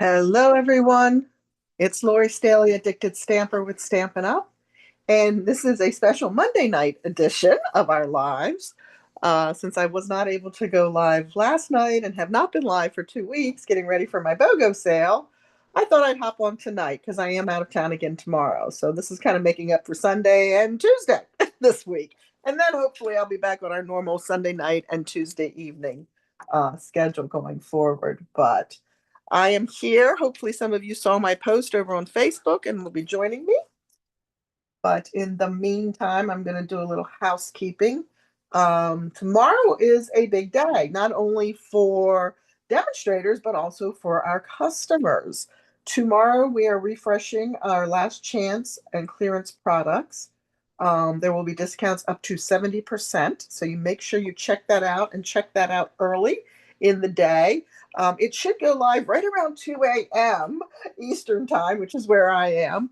Hello, everyone. It's Lori Staley, Addicted Stamper with Stampin' Up. And this is a special Monday night edition of our lives. Since I was not able to go live last night and have not been live for 2 weeks getting ready for my BOGO sale, I thought I'd hop on tonight because I am out of town again tomorrow. So this is kind of making up for Sunday and Tuesday this week. And then hopefully I'll be back on our normal Sunday night and Tuesday evening schedule going forward. But I am here. Hopefully, some of you saw my post over on Facebook and will be joining me. But in the meantime, I'm going to do a little housekeeping. Tomorrow is a big day, not only for demonstrators, but also for our customers. Tomorrow, we are refreshing our last chance and clearance products. There will be discounts up to 70%. So you make sure you check that out and check that out early in the day. It should go live right around 2 a.m. Eastern time, which is where I am.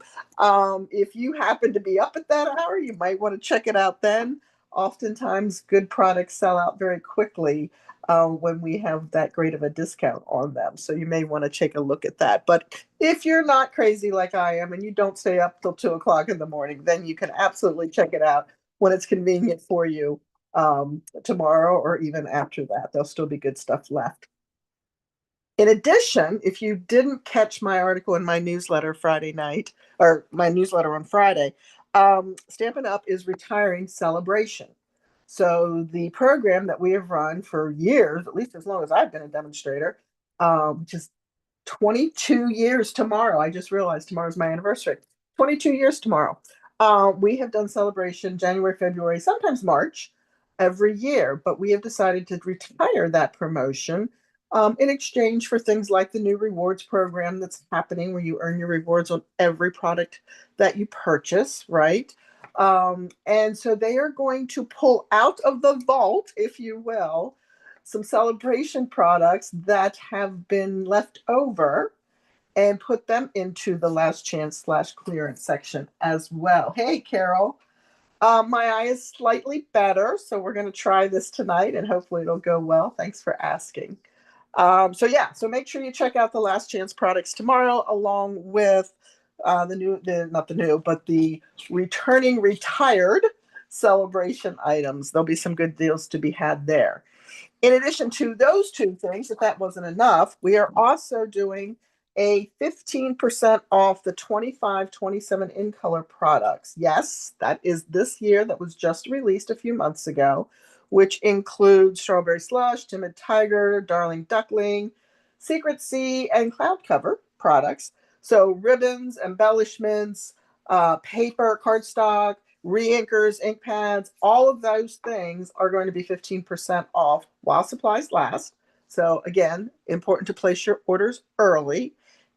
If you happen to be up at that hour, you might want to check it out then. Oftentimes, good products sell out very quickly when we have that great of a discount on them. So you may want to take a look at that. But if you're not crazy like I am and you don't stay up till 2 o'clock in the morning, then you can absolutely check it out when it's convenient for you tomorrow or even after that. There'll still be good stuff left. In addition, if you didn't catch my article in my newsletter Friday night, or my newsletter on Friday, Stampin' Up! Is retiring Celebration. So the program that we have run for years, at least as long as I've been a demonstrator, just 22 years tomorrow. I just realized tomorrow's my anniversary. 22 years tomorrow. We have done Celebration January, February, sometimes March every year, but we have decided to retire that promotion in exchange for things like the new rewards program that's happening where you earn your rewards on every product that you purchase, right? And so they are going to pull out of the vault, if you will, some celebration products that have been left over and put them into the last chance slash clearance section as well. Hey, Carol. My eye is slightly better, so we're going to try this tonight and hopefully it'll go well. Thanks for asking. So make sure you check out the last chance products tomorrow, along with not the new, but the returning retired celebration items. There'll be some good deals to be had there. In addition to those two things, if that wasn't enough, we are also doing a 15% off the 25-27 in color products. Yes, that is this year, that was just released a few months ago, which includes Strawberry Slush, Timid Tiger, Darling Duckling, Secret Sea, and Cloud Cover products. So ribbons, embellishments, paper, cardstock, re-inkers, ink pads, all of those things are going to be 15% off while supplies last. So again, important to place your orders early,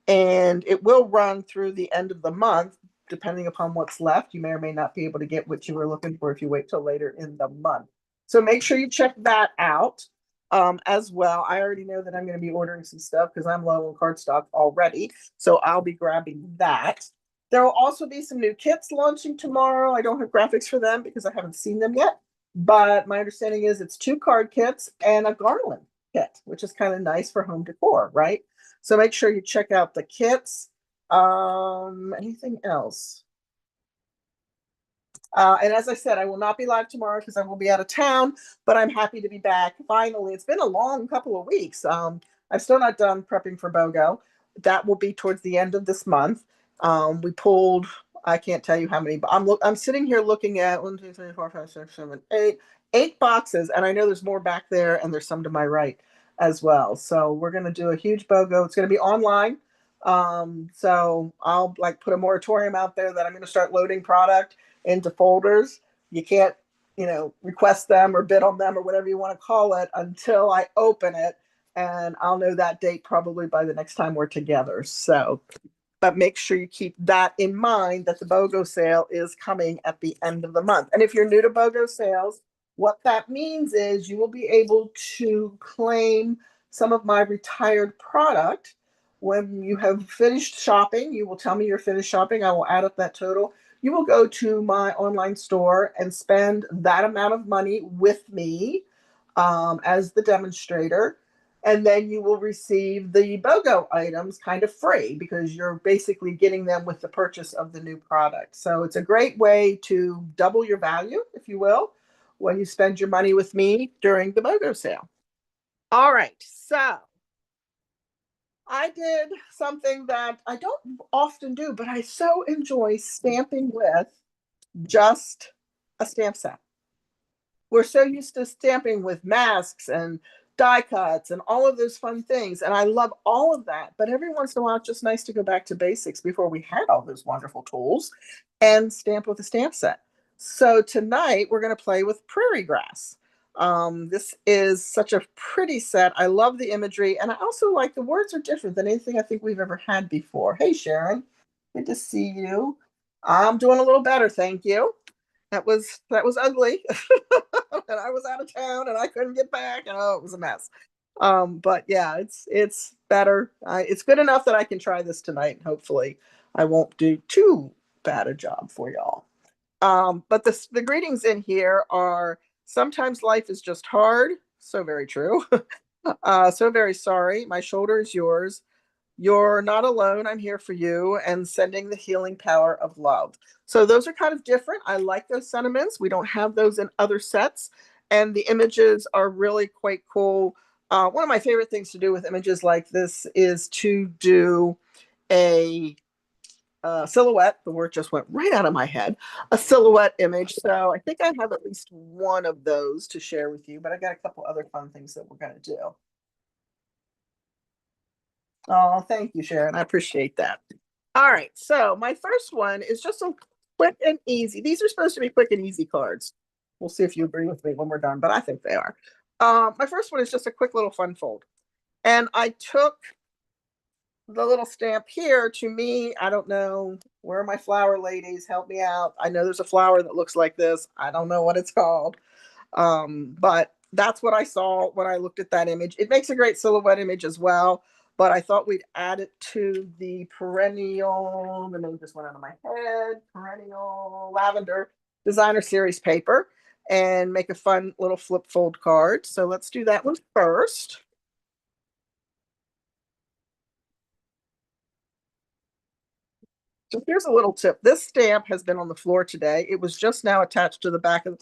and it will run through the end of the month. Depending upon what's left, you may or may not be able to get what you were looking for if you wait till later in the month. So make sure you check that out as well. I already know that I'm going to be ordering some stuff because I'm low on cardstock already. So I'll be grabbing that. There will also be some new kits launching tomorrow. I don't have graphics for them because I haven't seen them yet. But my understanding is it's 2 card kits and a garland kit, which is kind of nice for home decor, right? So make sure you check out the kits. Anything else? And as I said, I will not be live tomorrow because I will be out of town, but I'm happy to be back. Finally, it's been a long couple of weeks. I've still not done prepping for BOGO. That will be towards the end of this month. We pulled, I can't tell you how many, but I'm sitting here looking at 1, 2, 3, 4, 5, 6, 7, 8 boxes, and I know there's more back there, and there's some to my right as well. So we're going to do a huge BOGO. It's going to be online. So I'll like put a moratorium out there that I'm going to start loading product into folders. You can't, request them or bid on them or whatever you want to call it until I open it. And I'll know that date probably by the next time we're together. So, but make sure you keep that in mind that the BOGO sale is coming at the end of the month. And if you're new to BOGO sales, what that means is you will be able to claim some of my retired product. When you have finished shopping, you will tell me you're finished shopping. I will add up that total. You will go to my online store and spend that amount of money with me as the demonstrator. And then you will receive the BOGO items kind of free because you're basically getting them with the purchase of the new product. So it's a great way to double your value, if you will, when you spend your money with me during the BOGO sale. All right. So I did something that I don't often do, but I so enjoy stamping with just a stamp set. We're so used to stamping with masks and die cuts and all of those fun things. And I love all of that. But every once in a while, it's just nice to go back to basics before we had all those wonderful tools and stamp with a stamp set. So tonight we're going to play with Prairie Grass. This is such a pretty set. I love the imagery. And I also like the words are different than anything I think we've ever had before. Hey, Sharon. Good to see you. I'm doing a little better. Thank you. That was ugly. And I was out of town and I couldn't get back and oh, it was a mess. But yeah, it's better. It's good enough that I can try this tonight and hopefully I won't do too bad a job for y'all. But the greetings in here are sometimes life is just hard. So very true. So very sorry. My shoulder is yours. You're not alone. I'm here for you and sending the healing power of love. So those are kind of different. I like those sentiments. We don't have those in other sets. And the images are really quite cool. One of my favorite things to do with images like this is to do a silhouette. The word just went right out of my head. A silhouette image. So I think I have at least one of those to share with you, but I got a couple other fun things that we're going to do. Oh, thank you, Sharon. I appreciate that. All right. So my first one is just a quick and easy. These are supposed to be quick and easy cards. We'll see if you agree with me when we're done, but I think they are. My first one is just a quick little fun fold. And I took the little stamp here to me. I don't know. Where are my flower ladies? Help me out. I know there's a flower that looks like this. I don't know what it's called. But that's what I saw when I looked at that image. It makes a great silhouette image as well, but I thought we'd add it to the perennial, the name just went out of my head, perennial lavender designer series paper and make a fun little flip fold card. So let's do that one first. So here's a little tip. This stamp has been on the floor today. It was just now attached to the back of,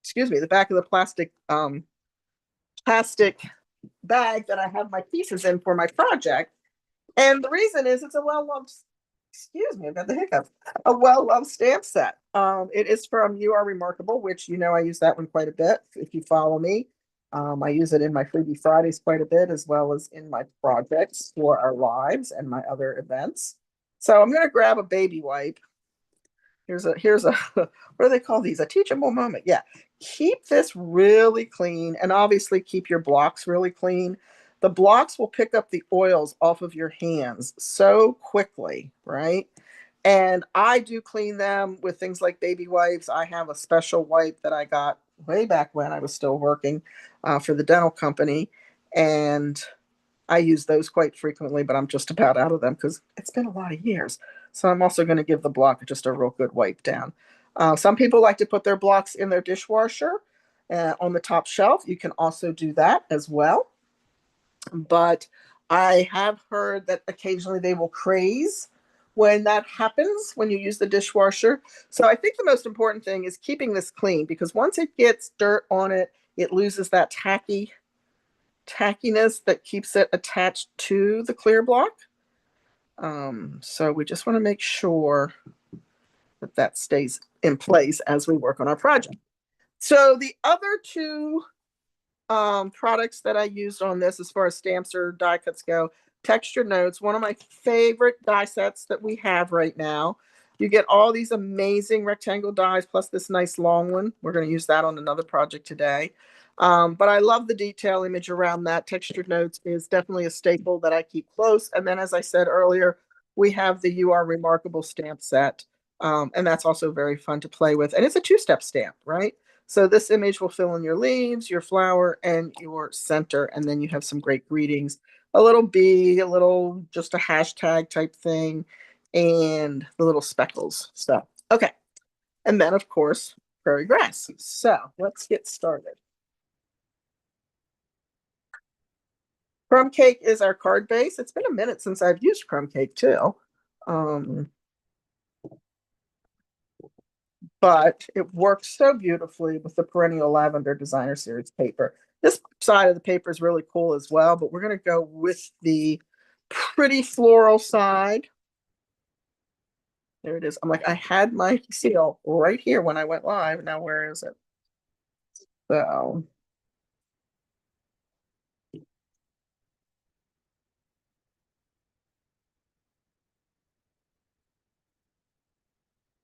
excuse me, the back of the plastic bag that I have my pieces in for my project. And the reason is it's a well-loved, excuse me, I've got the hiccups, a well-loved stamp set. It is from You Are Remarkable, which you know I use that one quite a bit if you follow me. I use it in my Freebie Fridays quite a bit, as well as in my projects for our lives and my other events. So I'm going to grab a baby wipe. Here's a what do they call these? A teachable moment. Yeah. Keep this really clean and obviously keep your blocks really clean. The blocks will pick up the oils off of your hands so quickly, right? And I do clean them with things like baby wipes. I have a special wipe that I got way back when I was still working for the dental company. And I use those quite frequently, but I'm just about out of them because it's been a lot of years. So I'm also going to give the block just a real good wipe down. Some people like to put their blocks in their dishwasher on the top shelf. You can also do that as well. But I have heard that occasionally they will craze when that happens, when you use the dishwasher. So I think the most important thing is keeping this clean because once it gets dirt on it, it loses that tackiness that keeps it attached to the clear block. So we just want to make sure that that stays in place as we work on our project. So the other two products that I used on this as far as stamps or die cuts go, Texture Notes, one of my favorite die sets that we have right now. You get all these amazing rectangle dies plus this nice long one. We're going to use that on another project today. But I love the detail image around that. Textured Notes is definitely a staple that I keep close. And then, as I said earlier, we have the You Are Remarkable stamp set. And that's also very fun to play with. And it's a two-step stamp, right? So this image will fill in your leaves, your flower, and your center. And then you have some great greetings. A little bee, a little, just a hashtag type thing, and the little speckles. So, okay. And then, of course, prairie grass. So let's get started. Crumb cake is our card base. It's been a minute since I've used crumb cake too. Um, but it works so beautifully with the perennial lavender designer series paper. This side of the paper is really cool as well, but we're going to go with the pretty floral side. There it is. I'm like, I had my seal right here when I went live. Now, where is it? So,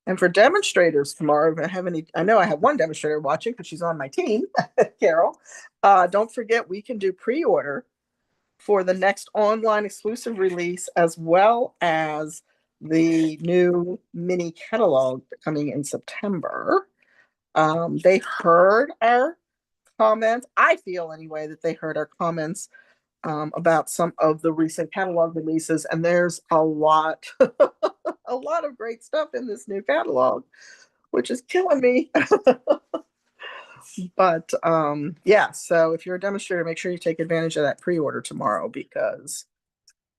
and for demonstrators tomorrow, if I have any, I know I have one demonstrator watching because she's on my team, Carol. Don't forget, we can do pre order for the next online exclusive release, as well as the new mini catalog coming in September. They heard our comments. I feel anyway that they heard our comments about some of the recent catalog releases, and there's a lot, a lot of great stuff in this new catalog, which is killing me. But yeah, so if you're a demonstrator, make sure you take advantage of that pre-order tomorrow, because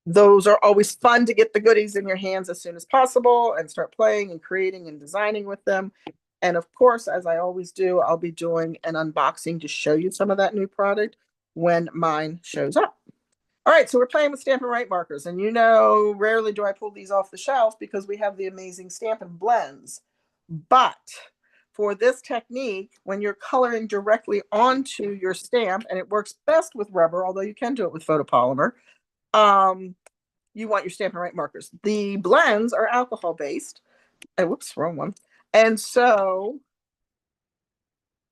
those are always fun to get the goodies in your hands as soon as possible and start playing and creating and designing with them. And of course, as I always do, I'll be doing an unboxing to show you some of that new product when mine shows up. All right, so we're playing with Stampin' Right markers, and rarely do I pull these off the shelf because we have the amazing Stampin' Blends. But for this technique, when you're coloring directly onto your stamp, and it works best with rubber, although you can do it with photopolymer, you want your Stampin' Right markers. The blends are alcohol based. Oh, whoops, wrong one. And so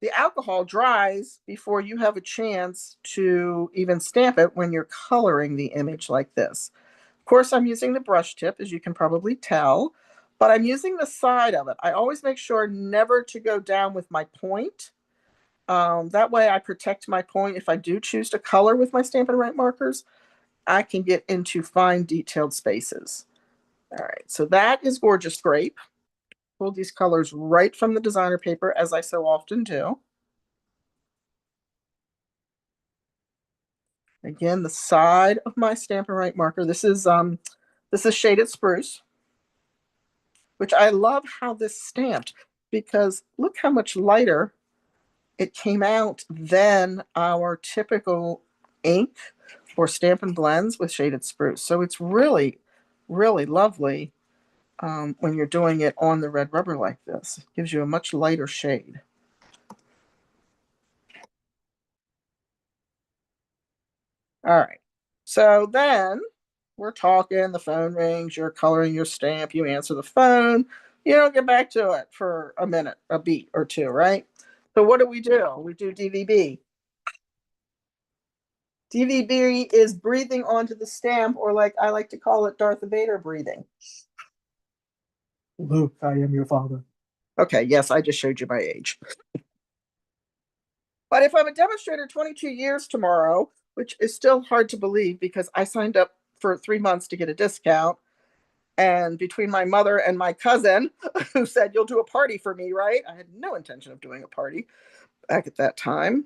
the alcohol dries before you have a chance to even stamp it when you're coloring the image like this. Of course, I'm using the brush tip, as you can probably tell, but I'm using the side of it. I always make sure never to go down with my point. That way I protect my point. If I do choose to color with my Stampin' Right markers, I can get into fine detailed spaces. All right, so that is Gorgeous Grape. Pulled these colors right from the designer paper, as I so often do. Again, the side of my Stampin' Right marker. This is Shaded Spruce, which I love how this stamped, because look how much lighter it came out than our typical ink or Stampin' Blends with Shaded Spruce. So it's really, really lovely when you're doing it on the red rubber like this. It gives you a much lighter shade. All right. So then we're talking, the phone rings, you're coloring your stamp, you answer the phone, you don't get back to it for a minute, a beat or two, right? So what do? We do DVB. DVB is breathing onto the stamp, or like I like to call it, Darth Vader breathing. Luke, I am your father. Okay, yes, I just showed you my age. But if I'm a demonstrator 22 years tomorrow, which is still hard to believe because I signed up for 3 months to get a discount, and between my mother and my cousin, who said, "You'll do a party for me," right? I had no intention of doing a party back at that time.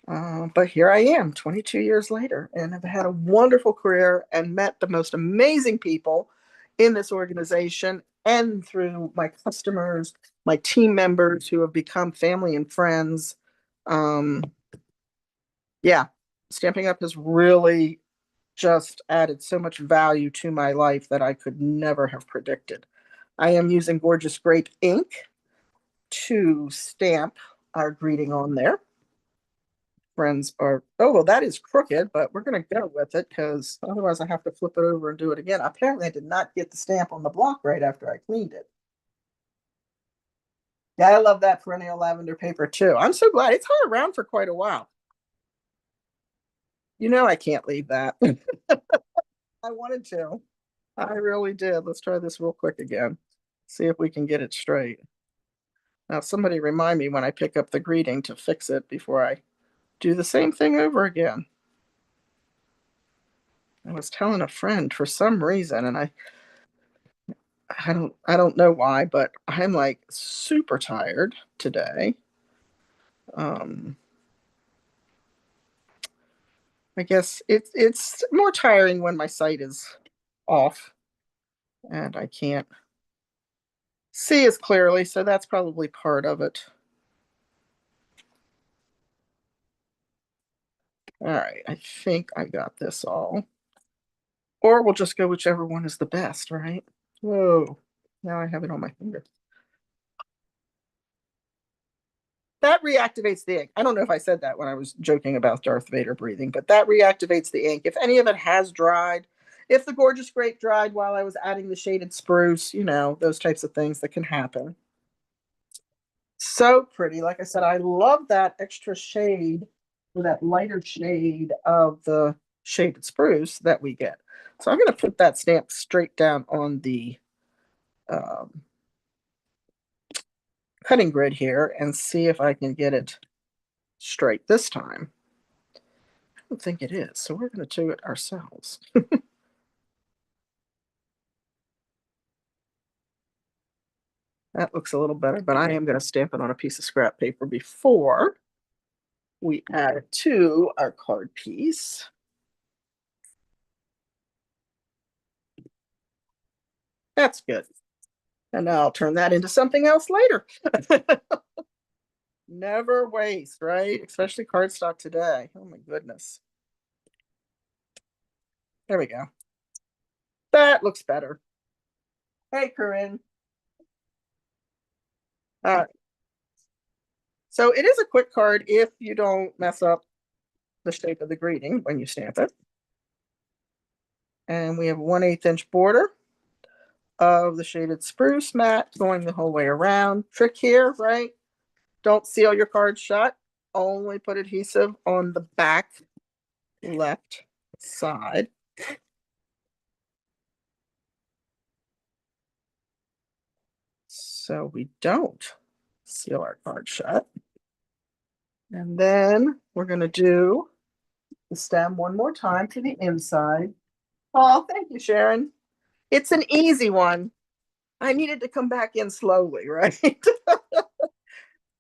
But here I am 22 years later, and have had a wonderful career and met the most amazing people in this organization, and through my customers, my team members who have become family and friends. Um, yeah, Stamping Up has really just added so much value to my life that I could never have predicted. I am using Gorgeous Grape ink to stamp our greeting on there. Friends are, oh, well, that is crooked, but we're going to go with it because otherwise I have to flip it over and do it again. Apparently, I did not get the stamp on the block right after I cleaned it. Yeah, I love that perennial lavender paper too. I'm so glad it's hung around for quite a while. I can't leave that. I wanted to. I really did. Let's try this real quick again. See if we can get it straight. Now, somebody remind me when I pick up the greeting to fix it before I do the same thing over again. I was telling a friend for some reason, and I don't know why, but I'm like super tired today. Um, I guess it's more tiring when my sight is off and I can't see as clearly, so that's probably part of it. All right, I think I got this all. Or we'll just go whichever one is the best, right? Whoa, now I have it on my finger. That reactivates the ink. I don't know if I said that when I was joking about Darth Vader breathing, but that reactivates the ink. If any of it has dried, if the gorgeous grape dried while I was adding the shaded spruce, those types of things that can happen. So pretty. Like I said, I love that extra shade or that lighter shade of the shaded spruce that we get. So I'm going to put that stamp straight down on the um, cutting grid here and see if I can get it straight this time. I don't think it is, so we're going to do it ourselves. That looks a little better, but I am going to stamp it on a piece of scrap paper before we add it to our card piece. That's good. And now I'll turn that into something else later. Never waste, right? Especially cardstock today. Oh my goodness. There we go. That looks better. Hey, Corinne. All right. So it is a quick card if you don't mess up the shape of the greeting when you stamp it. And we have a 1/8 inch border of the shaded spruce mat going the whole way around. Trick here, right? Don't seal your card shut. Only put adhesive on the back left side. So we don't seal our card shut. And then we're going to do the stem one more time to the inside. Oh, thank you, Sharon. It's an easy one. I needed to come back in slowly, right?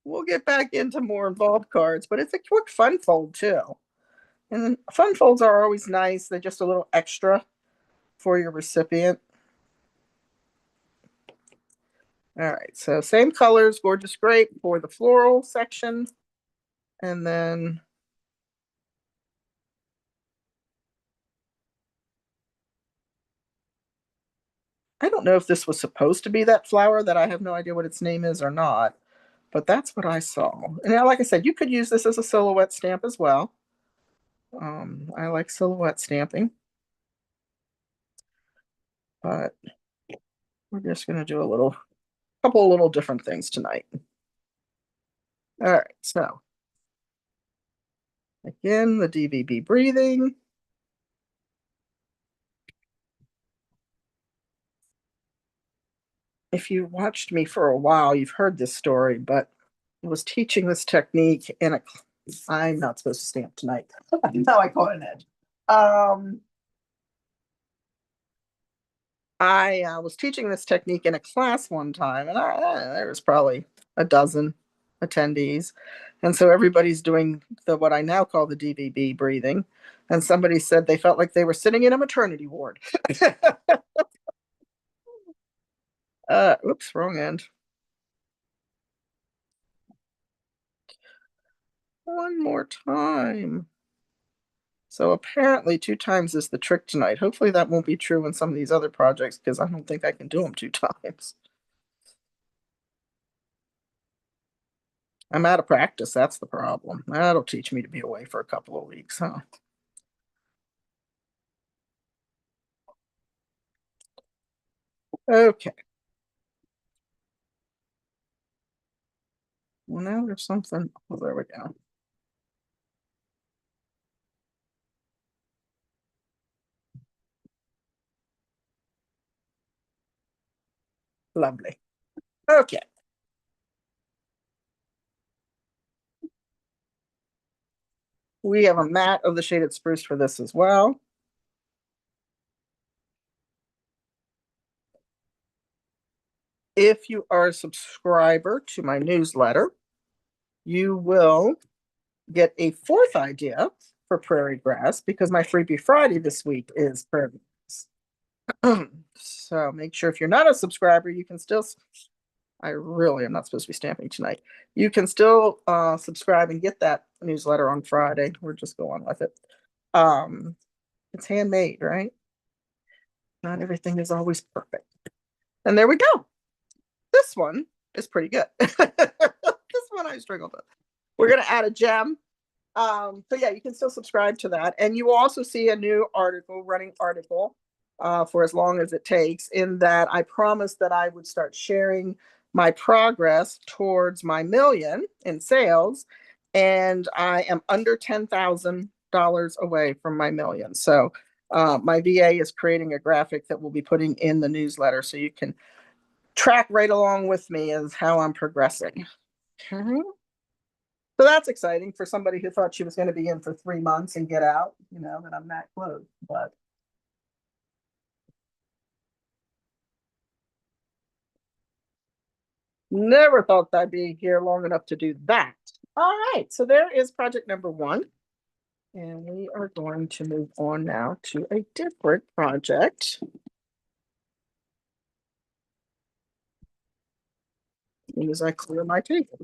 We'll get back into more involved cards, but it's a quick fun fold too. And fun folds are always nice. They're just a little extra for your recipient. All right, so same colors, gorgeous grape for the floral section. And then I don't know if this was supposed to be that flower that I have no idea what its name is or not, but that's what I saw. And now, like I said, you could use this as a silhouette stamp as well. I like silhouette stamping, but we're just going to do a couple of little different things tonight. All right, so again, the DVB breathing. If you watched me for a while, you've heard this story, but I was teaching this technique in a. I'm not supposed to stamp tonight. Now I caught an edge. I was teaching this technique in a class one time, and there was probably a dozen attendees, and so everybody's doing what I now call the DVB breathing. And somebody said they felt like they were sitting in a maternity ward. Oops, wrong end. One more time. So apparently 2 times is the trick tonight. Hopefully that won't be true in some of these other projects because I don't think I can do them 2 times. I'm out of practice. That's the problem. That'll teach me to be away for a couple of weeks, huh? Okay. Well, now there's something. Oh, there we go. Lovely. Okay. We have a mat of the shaded spruce for this as well. If you are a subscriber to my newsletter, you will get a fourth idea for Prairie Grass because my Freebie Friday this week is Prairie Grass. So make sure if you're not a subscriber, you can still, I really am not supposed to be stamping tonight. You can still subscribe and get that newsletter on Friday. We're just going with it. It's handmade, right? Not everything is always perfect. And there we go. This one is pretty good. This one I struggled with. We're going to add a gem. So yeah, you can still subscribe to that. And you will also see a new article, running article, for as long as it takes, in that I promised that I would start sharing my progress towards my million in sales. And I am under $10,000 away from my million. So my VA is creating a graphic that we'll be putting in the newsletter so you can track right along with me as how I'm progressing. Okay. So that's exciting for somebody who thought she was going to be in for 3 months and get out, that I'm that close. But never thought I'd be here long enough to do that. All right, so there is project number 1. And we are going to move on now to a different project. As I clear my table.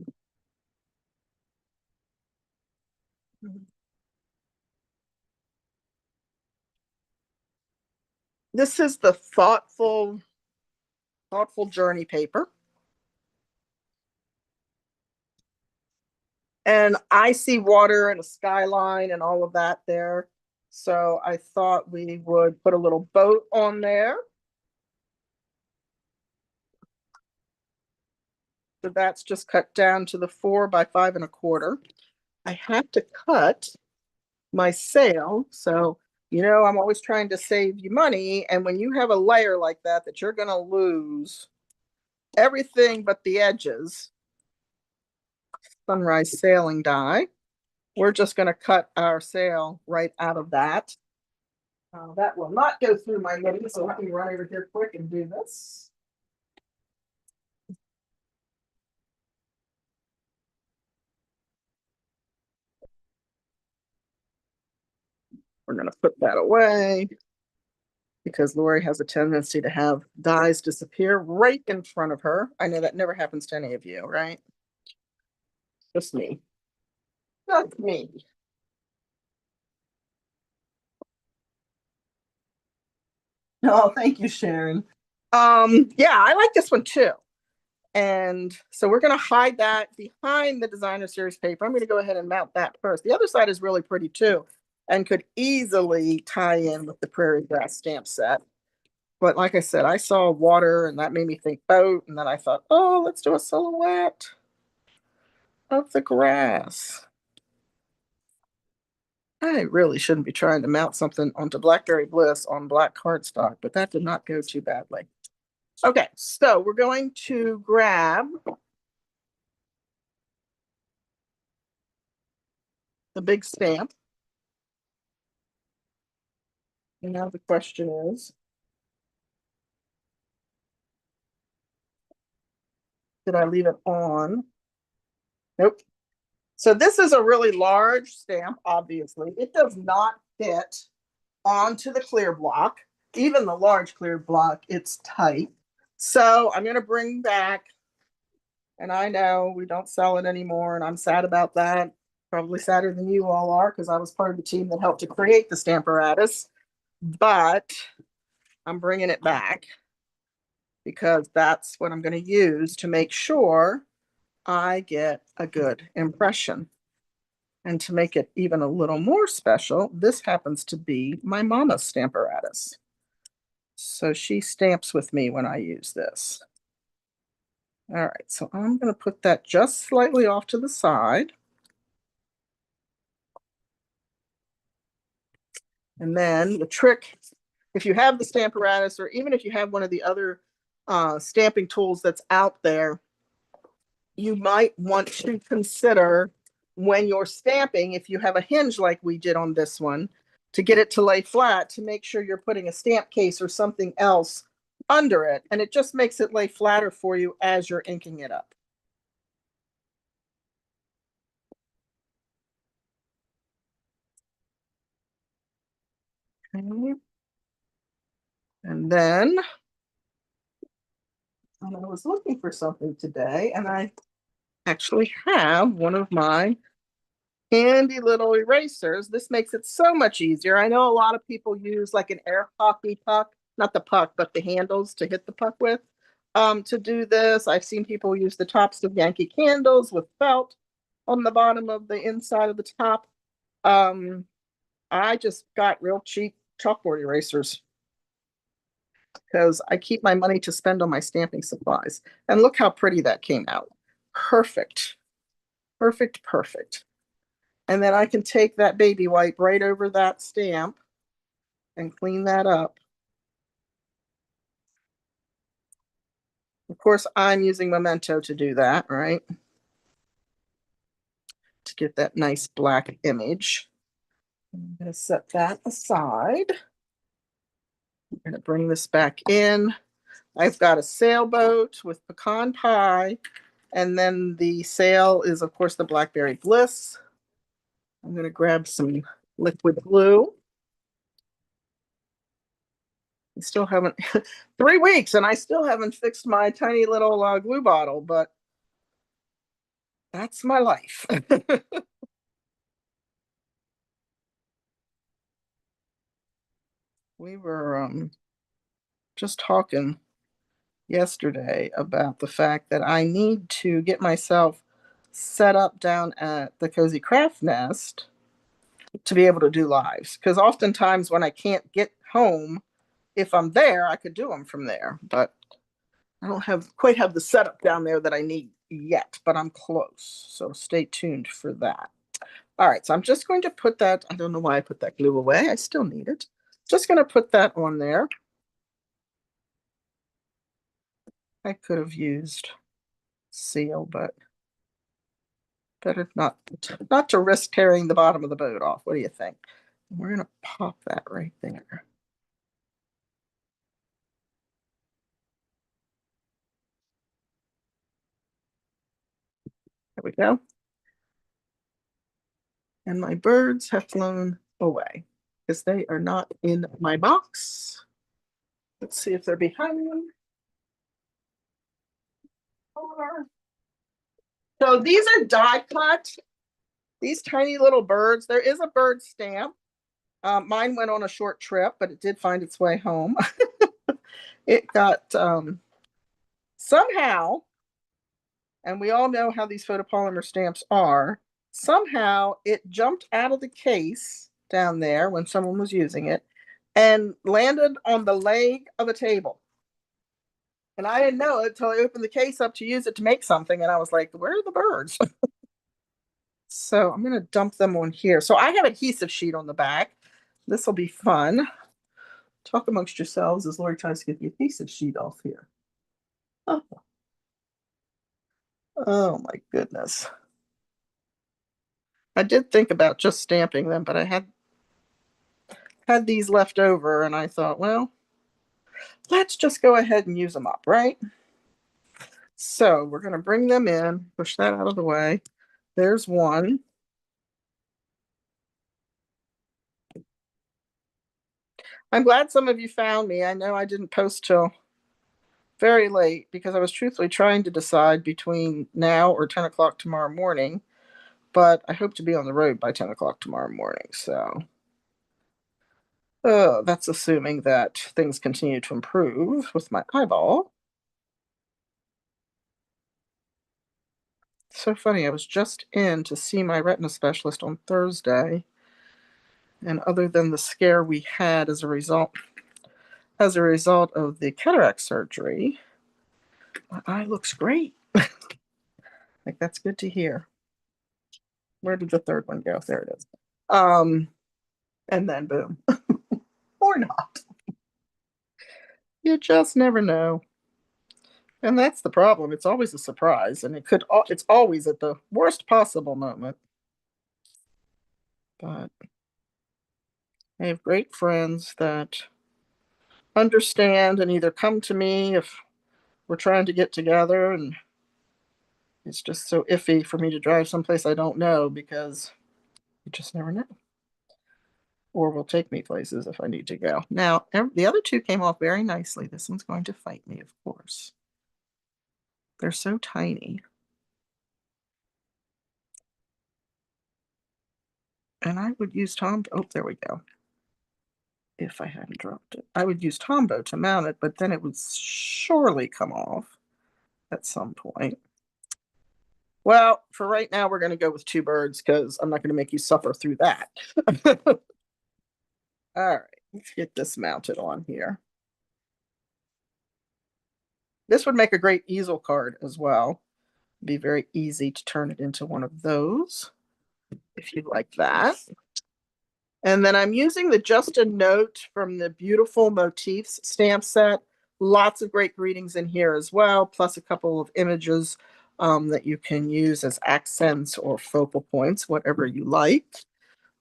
This is the thoughtful journey paper. And I see water and a skyline and all of that there. So I thought we would put a little boat on there. So that's just cut down to the 4 by 5 1/4. I have to cut my sail. So, I'm always trying to save you money. And when you have a layer like that you're going to lose everything but the edges, sunrise sailing die, we're just going to cut our sail right out of that. That will not go through my knitting, so let me run over here quick and do this. We're going to put that away because Lori has a tendency to have dies disappear right in front of her. I know that never happens to any of you, right? Just me. Just me. Oh, thank you, Sharon. Yeah, I like this one too. And so we're going to hide that behind the designer series paper. I'm going to go ahead and mount that first. The other side is really pretty too and could easily tie in with the Prairie Grass Stamp Set. But like I said, I saw water and that made me think boat. And then I thought, oh, let's do a silhouette of the grass. I really shouldn't be trying to mount something onto Blackberry Bliss on black cardstock, but that did not go too badly. Okay, so we're going to grab the big stamp. And now the question is, did I leave it on? Nope. So this is a really large stamp, obviously. It does not fit onto the clear block. Even the large clear block, it's tight. So I'm going to bring back, and I know we don't sell it anymore, and I'm sad about that. Probably sadder than you all are because I was part of the team that helped to create the Stamparatus. But I'm bringing it back because that's what I'm going to use to make sure I get a good impression. And to make it even a little more special, this happens to be my mama's Stamparatus. So she stamps with me when I use this. All right, so I'm going to put that just slightly off to the side. And then the trick, if you have the Stamparatus, or even if you have one of the other stamping tools that's out there, you might want to consider when you're stamping, if you have a hinge like we did on this one, to get it to lay flat, to make sure you're putting a stamp case or something else under it. And it just makes it lay flatter for you as you're inking it up. Okay. And then I was looking for something today, and I actually have one of my handy little erasers. This makes it so much easier. I know a lot of people use like an air hockey puck, not the puck, but the handles to hit the puck with. To do this, I've seen people use the tops of Yankee candles with felt on the bottom of the inside of the top. Um, I just got real cheap chalkboard erasers because I keep my money to spend on my stamping supplies. And look how pretty that came out. Perfect, perfect, perfect. And then I can take that baby wipe right over that stamp and clean that up. Of course, I'm using Memento to do that, right? To get that nice black image. I'm going to set that aside. I'm going to bring this back in. I've got a sailboat with pecan pie, and then the sail is, of course, the Blackberry Bliss. I'm going to grab some liquid glue. I still haven't, 3 weeks, and I still haven't fixed my tiny little glue bottle, but that's my life. We were just talking yesterday about the fact that I need to get myself set up down at the Cozy Craft Nest to be able to do lives. Because oftentimes when I can't get home, if I'm there, I could do them from there. But I don't quite have the setup down there that I need yet, but I'm close. So stay tuned for that. All right, so I'm just going to put that, I don't know why I put that glue away. I still need it. Just going to put that on there. I could have used seal, but better not to risk tearing the bottom of the boat off. What do you think? We're going to pop that right there. There we go. And my birds have flown away because they are not in my box. Let's see if they're behind them. So these are die cut. These tiny little birds. There is a bird stamp. Mine went on a short trip, but it did find its way home. It got somehow, and we all know how these photopolymer stamps are, somehow it jumped out of the case down there when someone was using it and landed on the leg of a table. And I didn't know it until I opened the case up to use it to make something. And I was like, where are the birds? So I'm going to dump them on here. So I have adhesive sheet on the back. This will be fun. Talk amongst yourselves as Lori tries to get the adhesive sheet off here. Oh, oh my goodness. I did think about just stamping them, but I had these left over and I thought, well, let's just go ahead and use them up, right? So we're going to bring them in, push that out of the way. There's one. I'm glad some of you found me. I know I didn't post till very late because I was truthfully trying to decide between now or 10 o'clock tomorrow morning, but I hope to be on the road by 10 o'clock tomorrow morning. So that's assuming that things continue to improve with my eyeball. So funny, I was just in to see my retina specialist on Thursday, and other than the scare we had as a result of the cataract surgery, my eye looks great. Like that's good to hear. Where did the third one go? There it is. And then boom. Or not. You just never know. And that's the problem. It's always a surprise, and it's always at the worst possible moment. But I have great friends that understand and either come to me if we're trying to get together, and it's just so iffy for me to drive someplace I don't know because you just never know. or will take me places if I need to go. Now, the other two came off very nicely. This one's going to fight me, of course. They're so tiny. And I would use oh, there we go. If I hadn't dropped it. I would use Tombow to mount it, but then it would surely come off at some point. Well, for right now, we're going to go with two birds because I'm not going to make you suffer through that. All right, let's get this mounted on here. This would make a great easel card as well. It'd be very easy to turn it into one of those if you like that. And then I'm using the Just a Note from the Beautiful Motifs stamp set. Lots of great greetings in here as well, plus a couple of images that you can use as accents or focal points, whatever you like.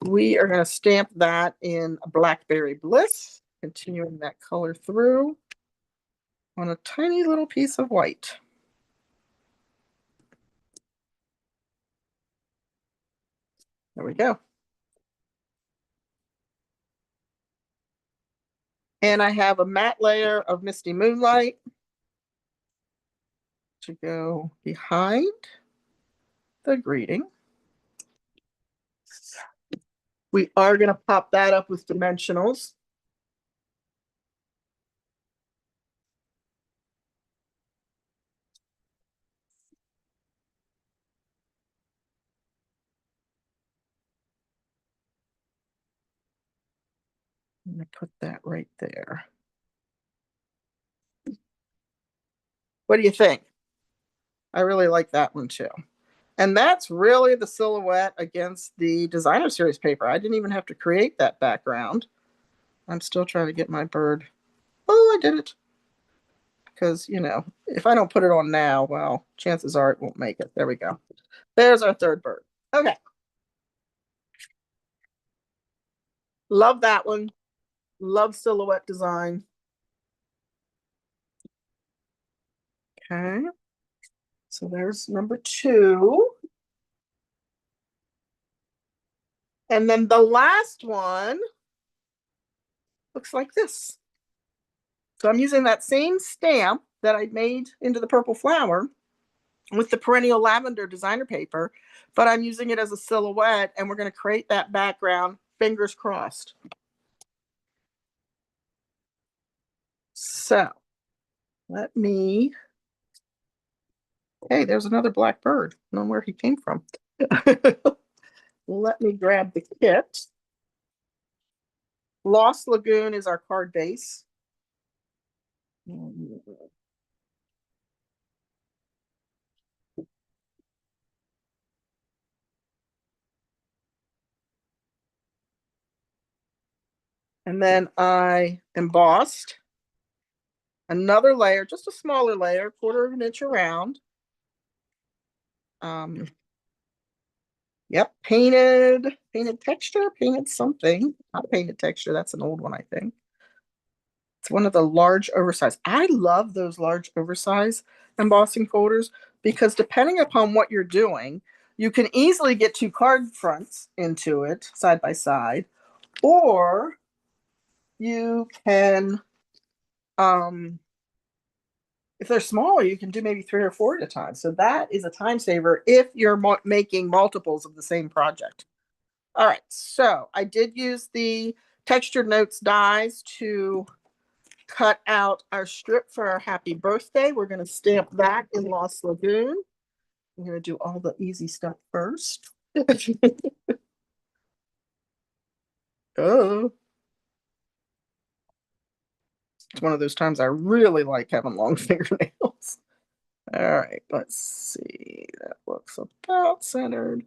We are going to stamp that in Blackberry Bliss, continuing that color through on a tiny little piece of white. There we go. And I have a matte layer of Misty Moonlight to go behind the greeting. We are going to pop that up with dimensionals. I'm going to put that right there. What do you think? I really like that one too. And that's really the silhouette against the designer series paper. I didn't even have to create that background. I'm still trying to get my bird. Oh, I did it. Because, you know, if I don't put it on now, well, chances are it won't make it. There we go. There's our third bird. Okay. Love that one. Love silhouette design. Okay. So there's number 2. And then the last one looks like this. So I'm using that same stamp that I made into the purple flower with the perennial lavender designer paper, but I'm using it as a silhouette, and we're going to create that background, fingers crossed. So let me, hey, there's another black bird. I don't know where he came from. Let me grab the kit. Lost Lagoon is our card base. And then I embossed another layer, just a smaller layer, 1/4 of an inch around. Yep, painted texture, painted something. Not painted texture, that's an old one, I think. It's one of the large oversized. I love those large oversized embossing folders because depending upon what you're doing, you can easily get 2 card fronts into it side by side, or you can, if they're smaller, you can do maybe 3 or 4 at a time. So that is a time saver if you're making multiples of the same project. All right, so I did use the Textured Notes dies to cut out our strip for our happy birthday. We're going to stamp that in Lost Lagoon. I'm going to do all the easy stuff first. Oh. It's one of those times I really like having long fingernails. All right, let's see. That looks about centered.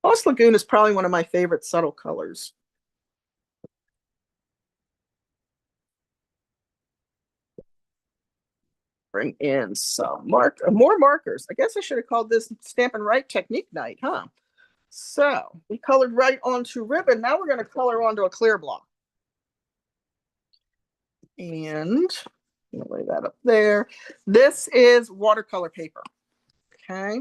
Lost Lagoon is probably one of my favorite subtle colors. Bring in some more markers. I guess I should have called this Stampin' Right Technique Night, huh? So we colored right onto ribbon. Now we're going to color onto a clear block. And I'm going to lay that up there. This is watercolor paper. Okay.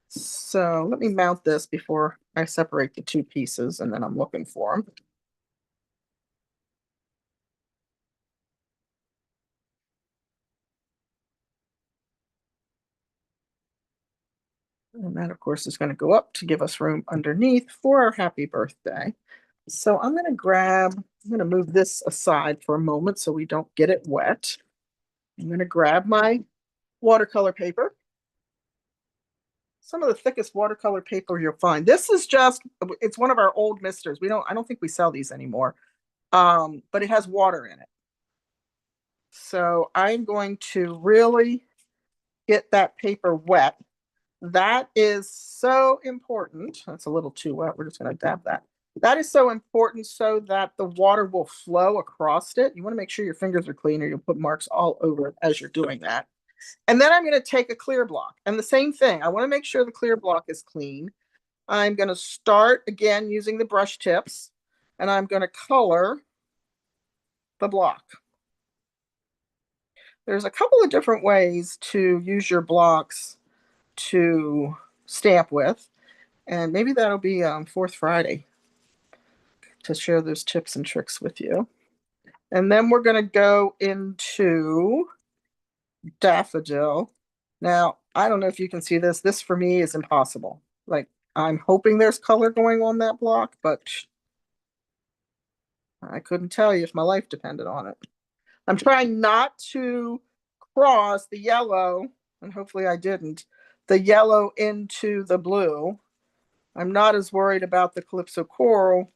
So let me mount this before I separate the two pieces, and then I'm looking for them. And that, of course, is going to go up to give us room underneath for our happy birthday. So I'm going to move this aside for a moment so we don't get it wet. I'm going to grab my watercolor paper. Some of the thickest watercolor paper you'll find. This is just, it's one of our old misters. I don't think we sell these anymore. But it has water in it. So I'm going to really get that paper wet. That is so important. That's a little too wet. We're just going to dab that. That is so important so that the water will flow across it. You want to make sure your fingers are clean or you'll put marks all over it as you're doing that. And then I'm going to take a clear block. And the same thing, I want to make sure the clear block is clean. I'm going to start again using the brush tips, and I'm going to color the block. There's a couple of different ways to use your blocks to stamp with, and maybe that'll be 4th Friday to share those tips and tricks with you. And then we're going to go into daffodil. Now, I don't know if you can see this. This for me is impossible. Like, I'm hoping there's color going on that block, but I couldn't tell you if my life depended on it. I'm trying not to cross the yellow, and hopefully I didn't, the yellow into the blue. I'm not as worried about the Calypso Coral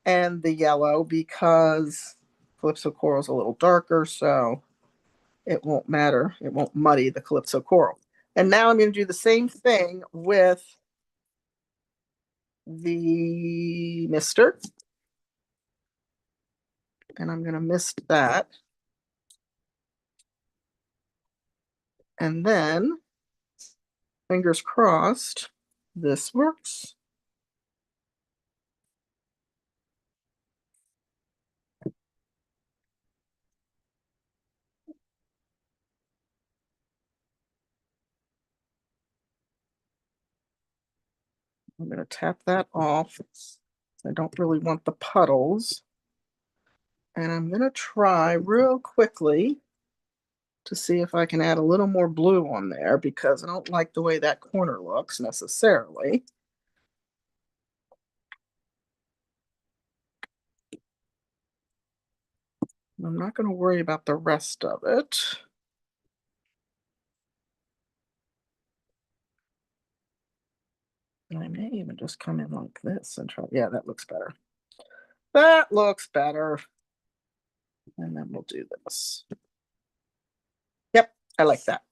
and the yellow because Calypso Coral is a little darker, so it won't matter. It won't muddy the Calypso Coral. And now I'm going to do the same thing with the mister. And I'm going to mist that. And then, fingers crossed, this works. I'm going to tap that off. I don't really want the puddles. And I'm going to try real quickly to see if I can add a little more blue on there because I don't like the way that corner looks necessarily. I'm not going to worry about the rest of it. I may even just come in like this and try. Yeah, that looks better. That looks better. And then we'll do this. Yep, I like that.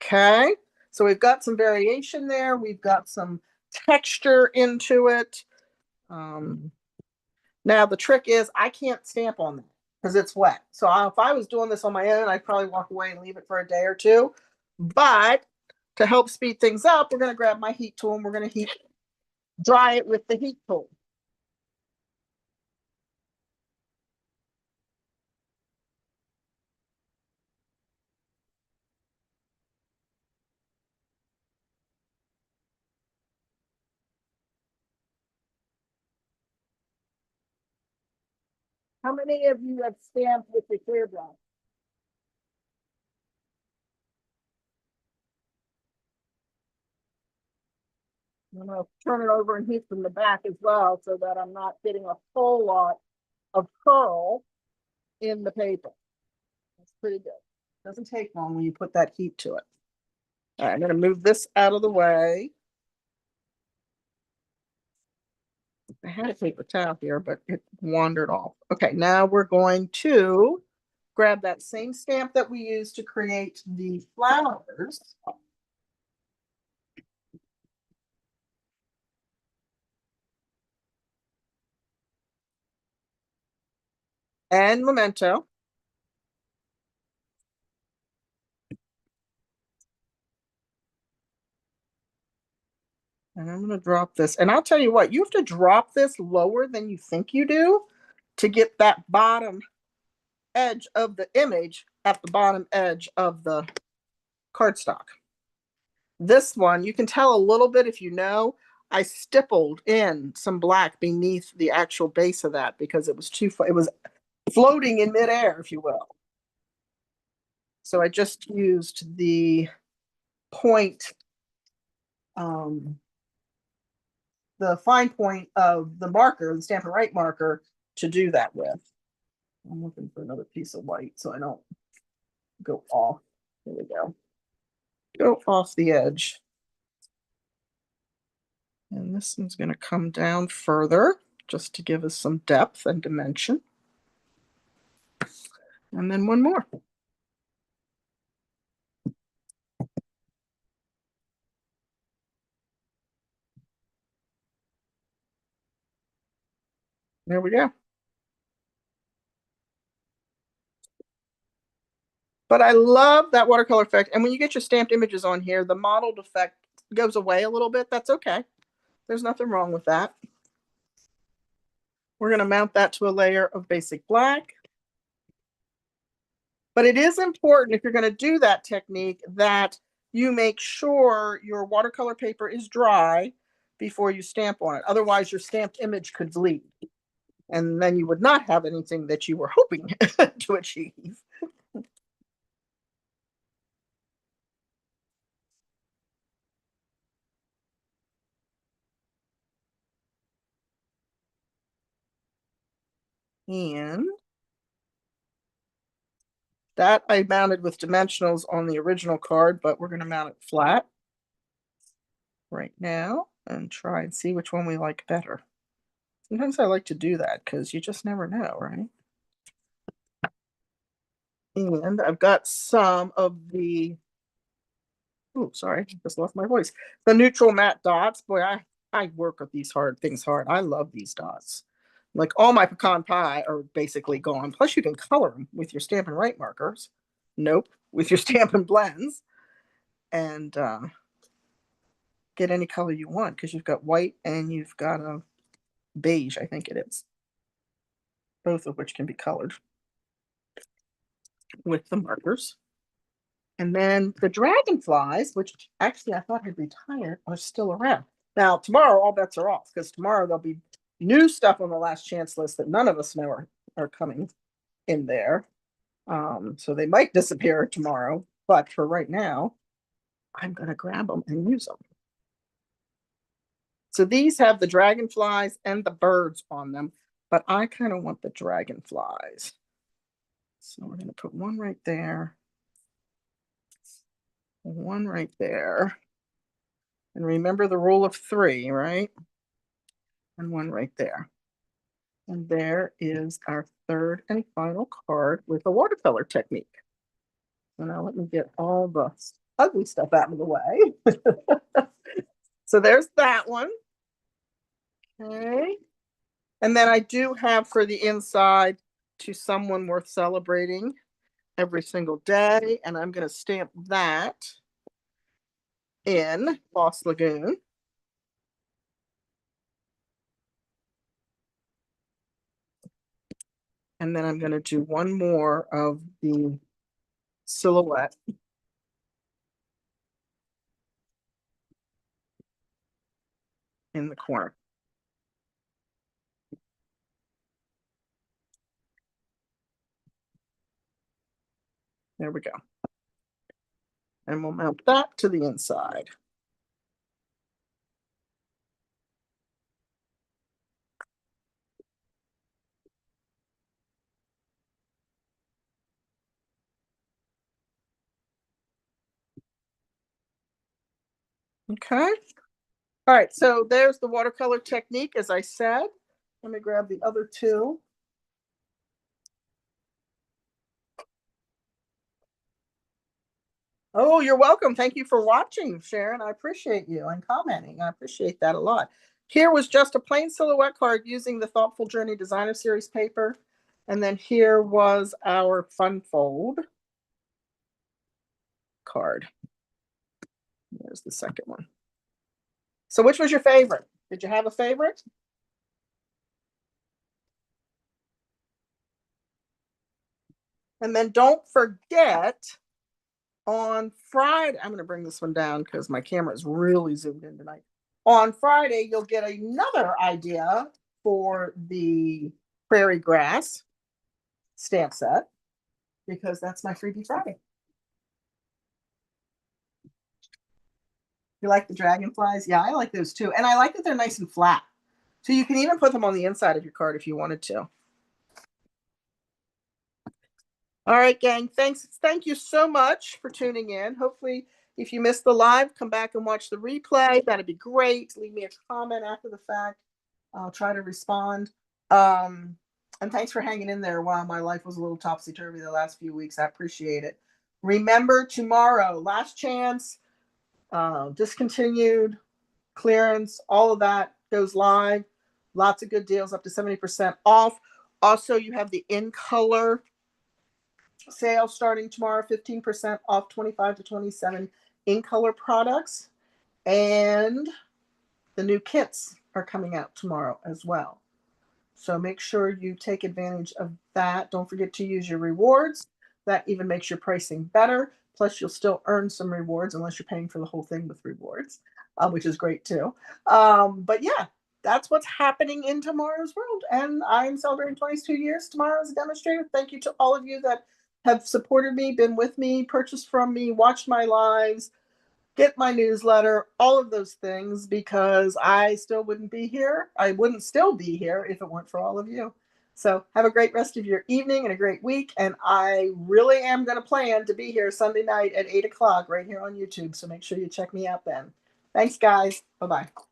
Okay, so we've got some variation there. We've got some texture into it. Now the trick is I can't stamp on that because it's wet. So if I was doing this on my own, I'd probably walk away and leave it for a day or two. But to help speed things up, we're going to grab my heat tool and we're going to dry it with the heat tool. How many of you have stamped with the clear brush? I'm going to turn it over and heat from the back as well so that I'm not getting a whole lot of curl in the paper. That's pretty good. Doesn't take long when you put that heat to it. All right, I'm going to move this out of the way. I had a paper towel here, but it wandered off. Okay, now we're going to grab that same stamp that we used to create the flowers. And Memento. And I'm going to drop this. And I'll tell you what, you have to drop this lower than you think you do to get that bottom edge of the image at the bottom edge of the cardstock. This one, you can tell a little bit if you know. I stippled in some black beneath the actual base of that because it was it was floating in midair, if you will. So I just used the point, um, the fine point of the marker, the Stampin' Right marker, to do that with. I'm looking for another piece of white so I don't go off. There we go. Go off the edge. And this one's going to come down further just to give us some depth and dimension. And then one more. There we go. But I love that watercolor effect. And when you get your stamped images on here, the modeled effect goes away a little bit. That's okay. There's nothing wrong with that. We're going to mount that to a layer of basic black. But it is important, if you're going to do that technique, that you make sure your watercolor paper is dry before you stamp on it. Otherwise, your stamped image could bleed. And then you would not have anything that you were hoping to achieve. And that I mounted with dimensionals on the original card, but we're going to mount it flat right now and try and see which one we like better. Sometimes I like to do that because you just never know, right? And I've got some of the, oh, sorry, just lost my voice. The neutral matte dots. Boy, I work with these things hard. I love these dots. Like all my pecan pie are basically gone. Plus, you can color them with your Stampin' Right markers. Nope, with your Stampin' Blends. And get any color you want because you've got white and you've got a beige, I think it is. Both of which can be colored with the markers. And then the dragonflies, which actually I thought had retired, are still around. Now, tomorrow, all bets are off because tomorrow there'll be new stuff on the last chance list that none of us know are coming in there. So they might disappear tomorrow. But for right now, I'm going to grab them and use them. So these have the dragonflies and the birds on them, but I kind of want the dragonflies. So we're going to put one right there, one right there. And remember the rule of 3, right? And one right there. And there is our third and final card with a watercolor technique. So now let me get all the ugly stuff out of the way. So there's that one. Okay. And then I do have for the inside, to someone worth celebrating every single day. And I'm going to stamp that in Lost Lagoon. And then I'm going to do one more of the silhouette. In the corner. There we go. And we'll mount that to the inside. Okay. All right, so there's the watercolor technique, as I said. Let me grab the other two. Oh, you're welcome. Thank you for watching, Sharon. I appreciate you and commenting. I appreciate that a lot. Here was just a plain silhouette card using the Thoughtful Journey Designer Series paper. And then here was our Fun Fold card. There's the second one. So which was your favorite? Did you have a favorite? And then don't forget On Friday, I'm going to bring this one down because my camera is really zoomed in tonight. On Friday, you'll get another idea for the Prairie Grass Stamp Set because that's my Freebie Friday. You like the dragonflies? Yeah, I like those too. And I like that they're nice and flat. So you can even put them on the inside of your card if you wanted to. All right, gang. Thanks. Thank you so much for tuning in. Hopefully, if you missed the live, come back and watch the replay. That'd be great. Leave me a comment after the fact. I'll try to respond. And thanks for hanging in there while my life was a little topsy-turvy the last few weeks. I appreciate it. Remember, tomorrow, last chance, discontinued, clearance, all of that goes live. Lots of good deals, up to 70% off. Also, you have the in color sale starting tomorrow, 15% off 25 to 27 in color products. And the new kits are coming out tomorrow as well. So make sure you take advantage of that. Don't forget to use your rewards. That even makes your pricing better. Plus, you'll still earn some rewards unless you're paying for the whole thing with rewards, which is great too. But yeah, that's what's happening in tomorrow's world. And I'm celebrating 22 years tomorrow as a demonstrator. Thank you to all of you that have supported me, been with me, purchased from me, watched my lives, get my newsletter, all of those things, because I still wouldn't be here. I wouldn't still be here if it weren't for all of you. So have a great rest of your evening and a great week. And I really am going to plan to be here Sunday night at 8 o'clock right here on YouTube. So make sure you check me out then. Thanks, guys. Bye-bye.